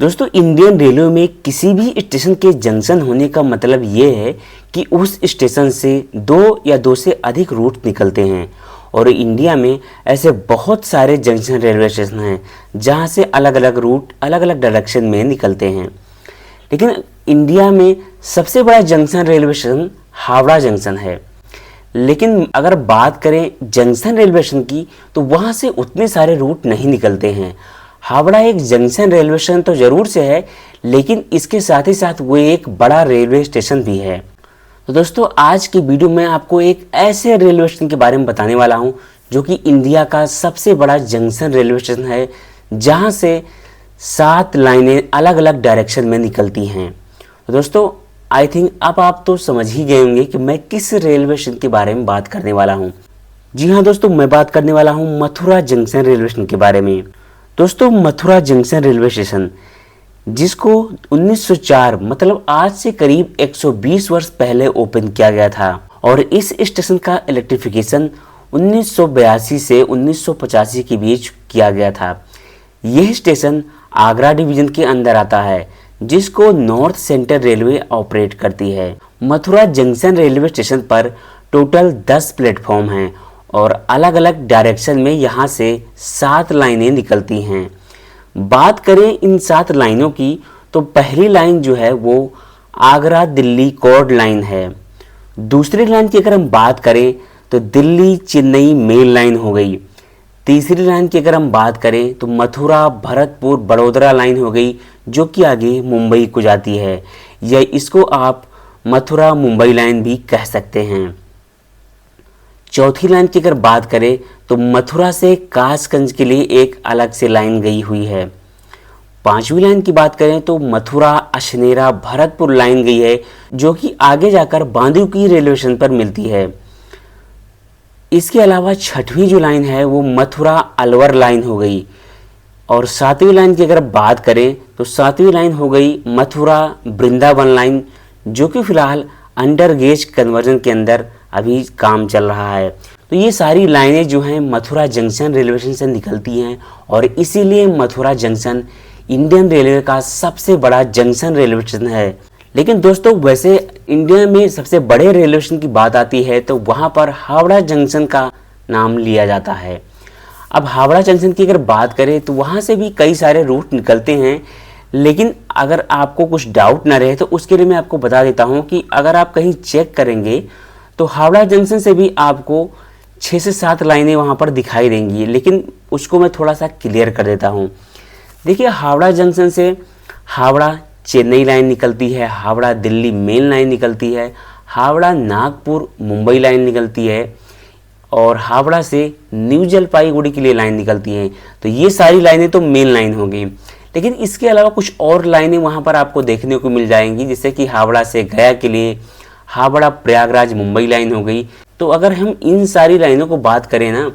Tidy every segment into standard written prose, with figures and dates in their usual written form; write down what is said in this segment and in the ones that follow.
दोस्तों, Indian railway में किसी भी स्टेशन के जंक्शन होने का मतलब ये है कि उस स्टेशन से दो से अधिक रूट निकलते हैं। और इंडिया में ऐसे बहुत सारे जंक्शन रेलवे स्टेशन हैं जहां से अलग अलग रूट अलग अलग डायरेक्शन में निकलते हैं। लेकिन इंडिया में सबसे बड़ा junction railway station Howrah junction है। लेकिन अगर बात करें जंक्शन रेलवे स्टेशन की तो वहाँ से उतने सारे रूट नहीं निकलते हैं। हावड़ा एक जंक्शन रेलवे स्टेशन तो ज़रूर से है, लेकिन इसके साथ ही साथ वो एक बड़ा रेलवे स्टेशन भी है। तो दोस्तों, आज की वीडियो में आपको एक ऐसे रेलवे स्टेशन के बारे में बताने वाला हूँ जो कि इंडिया का सबसे बड़ा जंक्शन रेलवे स्टेशन है, जहाँ से 7 लाइनें अलग अलग डायरेक्शन में निकलती हैं। तो दोस्तों, आई थिंक अब आप तो समझ ही गए होंगे कि मैं किस रेलवे स्टेशन के बारे में बात करने वाला हूँ। जी हाँ दोस्तों, मैं बात करने वाला हूँ मथुरा जंक्शन रेलवे स्टेशन के बारे में। दोस्तों, मथुरा जंक्शन रेलवे स्टेशन जिसको 1904 मतलब आज से करीब 120 वर्ष पहले ओपन किया गया था, और इस स्टेशन का इलेक्ट्रिफिकेशन 1982 से 1985 के बीच किया गया था। यह स्टेशन आगरा डिवीजन के अंदर आता है, जिसको नॉर्थ सेंट्रल रेलवे ऑपरेट करती है। मथुरा जंक्शन रेलवे स्टेशन पर टोटल 10 प्लेटफॉर्म हैं और अलग अलग डायरेक्शन में यहाँ से 7 लाइनें निकलती हैं। बात करें इन 7 लाइनों की तो पहली लाइन जो है वो आगरा दिल्ली कॉर्ड लाइन है। दूसरी लाइन की अगर हम बात करें तो दिल्ली चेन्नई मेल लाइन हो गई। तीसरी लाइन की अगर हम बात करें तो मथुरा भरतपुर बड़ोदरा लाइन हो गई, जो कि आगे मुंबई को जाती है, या इसको आप मथुरा मुंबई लाइन भी कह सकते हैं। चौथी लाइन की अगर बात करें तो मथुरा से कासगंज के लिए एक अलग से लाइन गई हुई है। पांचवी लाइन की बात करें तो मथुरा अशनेरा भरतपुर लाइन गई है, जो कि आगे जाकर बांदीकुई रेलवे स्टेशन पर मिलती है। इसके अलावा छठवीं जो लाइन है वो मथुरा अलवर लाइन हो गई। और सातवीं लाइन की अगर बात करें तो सातवीं लाइन हो गई मथुरा वृंदावन लाइन, जो कि फिलहाल अंडर गेज कन्वर्जन के अंदर अभी काम चल रहा है। तो ये सारी लाइनें जो हैं मथुरा जंक्शन रेलवे स्टेशन से निकलती हैं, और इसीलिए मथुरा जंक्शन इंडियन रेलवे का सबसे बड़ा जंक्शन रेलवे स्टेशन है। लेकिन दोस्तों, वैसे इंडिया में सबसे बड़े रेलवे स्टेशन की बात आती है तो वहाँ पर हावड़ा जंक्शन का नाम लिया जाता है। अब हावड़ा जंक्शन की अगर बात करें तो वहाँ से भी कई सारे रूट निकलते हैं, लेकिन अगर आपको कुछ डाउट ना रहे तो उसके लिए मैं आपको बता देता हूँ कि अगर आप कहीं चेक करेंगे तो हावड़ा जंक्शन से भी आपको 6 से 7 लाइनें वहाँ पर दिखाई देंगी, लेकिन उसको मैं थोड़ा सा क्लियर कर देता हूँ। देखिए, हावड़ा जंक्शन से हावड़ा चेन्नई लाइन निकलती है, हावड़ा दिल्ली मेल लाइन निकलती है, हावड़ा नागपुर मुंबई लाइन निकलती है, और हावड़ा से न्यू जलपाईगुड़ी के लिए लाइन निकलती हैं। तो ये सारी लाइनें तो मेन लाइन हो गई, लेकिन इसके अलावा कुछ और लाइनें वहाँ पर आपको देखने को मिल जाएंगी, जैसे कि हावड़ा से गया के लिए हावड़ा प्रयागराज मुंबई लाइन हो गई। तो अगर हम इन सारी लाइनों को बात करें ना,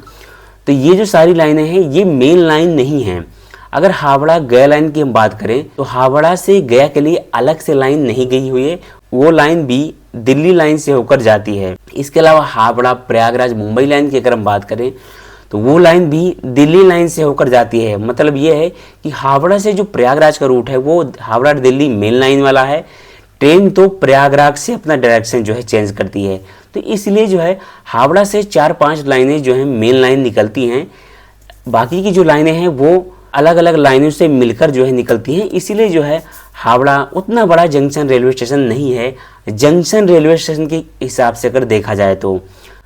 तो ये जो सारी लाइनें हैं ये मेन लाइन नहीं हैं। अगर हावड़ा गया लाइन की हम बात करें तो हावड़ा से गया के लिए अलग से लाइन नहीं गई हुई है, वो लाइन भी दिल्ली लाइन से होकर जाती है। इसके अलावा हावड़ा प्रयागराज मुंबई लाइन की अगर हम बात करें तो वो लाइन भी दिल्ली लाइन से होकर जाती है। मतलब ये है कि हावड़ा से जो प्रयागराज का रूट है वो हावड़ा दिल्ली मेल लाइन वाला है। ट्रेन तो प्रयागराज से अपना डायरेक्शन जो है चेंज करती है, तो इसलिए जो है हावड़ा से 4-5 लाइनें जो है मेन लाइन निकलती हैं। बाकी की जो लाइनें हैं वो अलग अलग लाइनों से मिलकर जो है निकलती हैं। इसीलिए जो है हावड़ा उतना बड़ा जंक्शन रेलवे स्टेशन नहीं है जंक्शन रेलवे स्टेशन के हिसाब से अगर देखा जाए तो।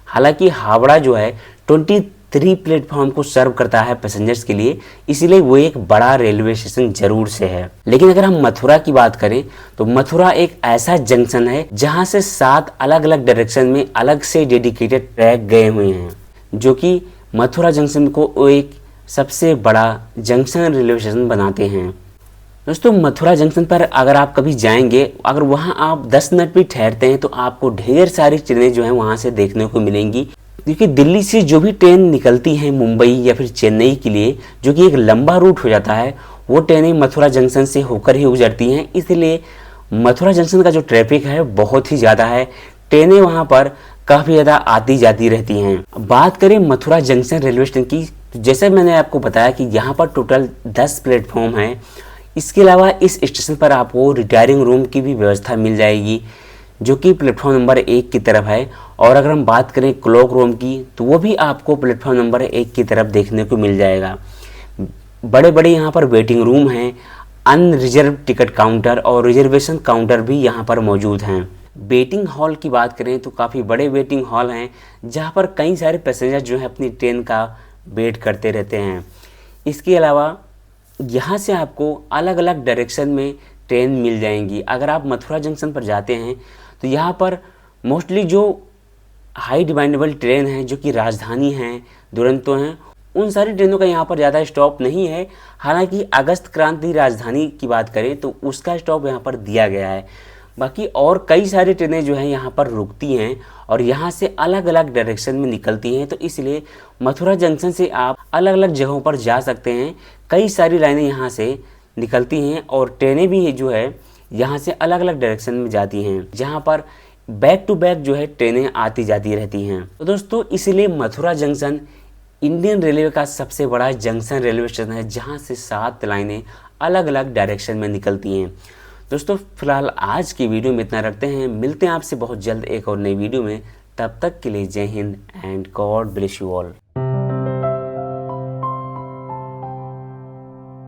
हालांकि हावड़ा जो है 23 प्लेटफॉर्म को सर्व करता है पैसेंजर्स के लिए, इसीलिए वो एक बड़ा रेलवे स्टेशन जरूर से है। लेकिन अगर हम मथुरा की बात करें तो मथुरा एक ऐसा जंक्शन है जहां से 7 अलग अलग डायरेक्शन में अलग से डेडिकेटेड ट्रैक गए हुए हैं, जो कि मथुरा जंक्शन को एक सबसे बड़ा जंक्शन रेलवे स्टेशन बनाते हैं। दोस्तों, मथुरा जंक्शन पर अगर आप कभी जाएंगे, अगर वहां आप 10 मिनट भी ठहरते हैं तो आपको ढेर सारी ट्रेनें जो हैं वहां से देखने को मिलेंगी, क्योंकि दिल्ली से जो भी ट्रेन निकलती हैं मुंबई या फिर चेन्नई के लिए, जो कि एक लंबा रूट हो जाता है, वो ट्रेनें मथुरा जंक्शन से होकर ही गुजरती हैं। इसलिए मथुरा जंक्शन का जो ट्रैफिक है बहुत ही ज़्यादा है। ट्रेनें वहाँ पर काफ़ी ज़्यादा आती जाती रहती हैं। बात करें मथुरा जंक्शन रेलवे स्टेशन की, तो जैसे मैंने आपको बताया कि यहाँ पर टोटल 10 प्लेटफॉर्म हैं। इसके अलावा इस स्टेशन पर आपको रिटायरिंग रूम की भी व्यवस्था मिल जाएगी, जो कि प्लेटफॉर्म नंबर 1 की तरफ है। और अगर हम बात करें क्लॉक रूम की, तो वो भी आपको प्लेटफॉर्म नंबर 1 की तरफ देखने को मिल जाएगा। बड़े बड़े यहाँ पर वेटिंग रूम हैं, अनरिजर्व टिकट काउंटर और रिजर्वेशन काउंटर भी यहाँ पर मौजूद हैं। वेटिंग हॉल की बात करें तो काफ़ी बड़े वेटिंग हॉल हैं, जहाँ पर कई सारे पैसेंजर जो है अपनी ट्रेन का वेट करते रहते हैं। इसके अलावा यहाँ से आपको अलग अलग डायरेक्शन में ट्रेन मिल जाएंगी। अगर आप मथुरा जंक्शन पर जाते हैं तो यहाँ पर मोस्टली जो हाई डिमांडेबल ट्रेन हैं, जो कि राजधानी हैं, दुरंतो हैं, उन सारी ट्रेनों का यहाँ पर ज़्यादा स्टॉप नहीं है। हालांकि अगस्त क्रांति राजधानी की बात करें तो उसका स्टॉप यहाँ पर दिया गया है। बाकी और कई सारी ट्रेनें जो हैं यहाँ पर रुकती हैं और यहाँ से अलग अलग डायरेक्शन में निकलती हैं, तो इसलिए मथुरा जंक्शन से आप अलग अलग जगहों पर जा सकते हैं। कई सारी लाइनें यहाँ से निकलती हैं और ट्रेनें भी जो है यहाँ से अलग अलग डायरेक्शन में जाती हैं, जहाँ पर बैक टू बैक जो है ट्रेनें आती जाती रहती हैं। तो दोस्तों, इसलिए मथुरा जंक्शन इंडियन रेलवे का सबसे बड़ा जंक्शन रेलवे स्टेशन है, जहाँ से 7 लाइनें अलग अलग डायरेक्शन में निकलती हैं। दोस्तों, फिलहाल आज की वीडियो में इतना रखते हैं। मिलते हैं आपसे बहुत जल्द एक और नई वीडियो में। तब तक के लिए जय Hind and God bless you all.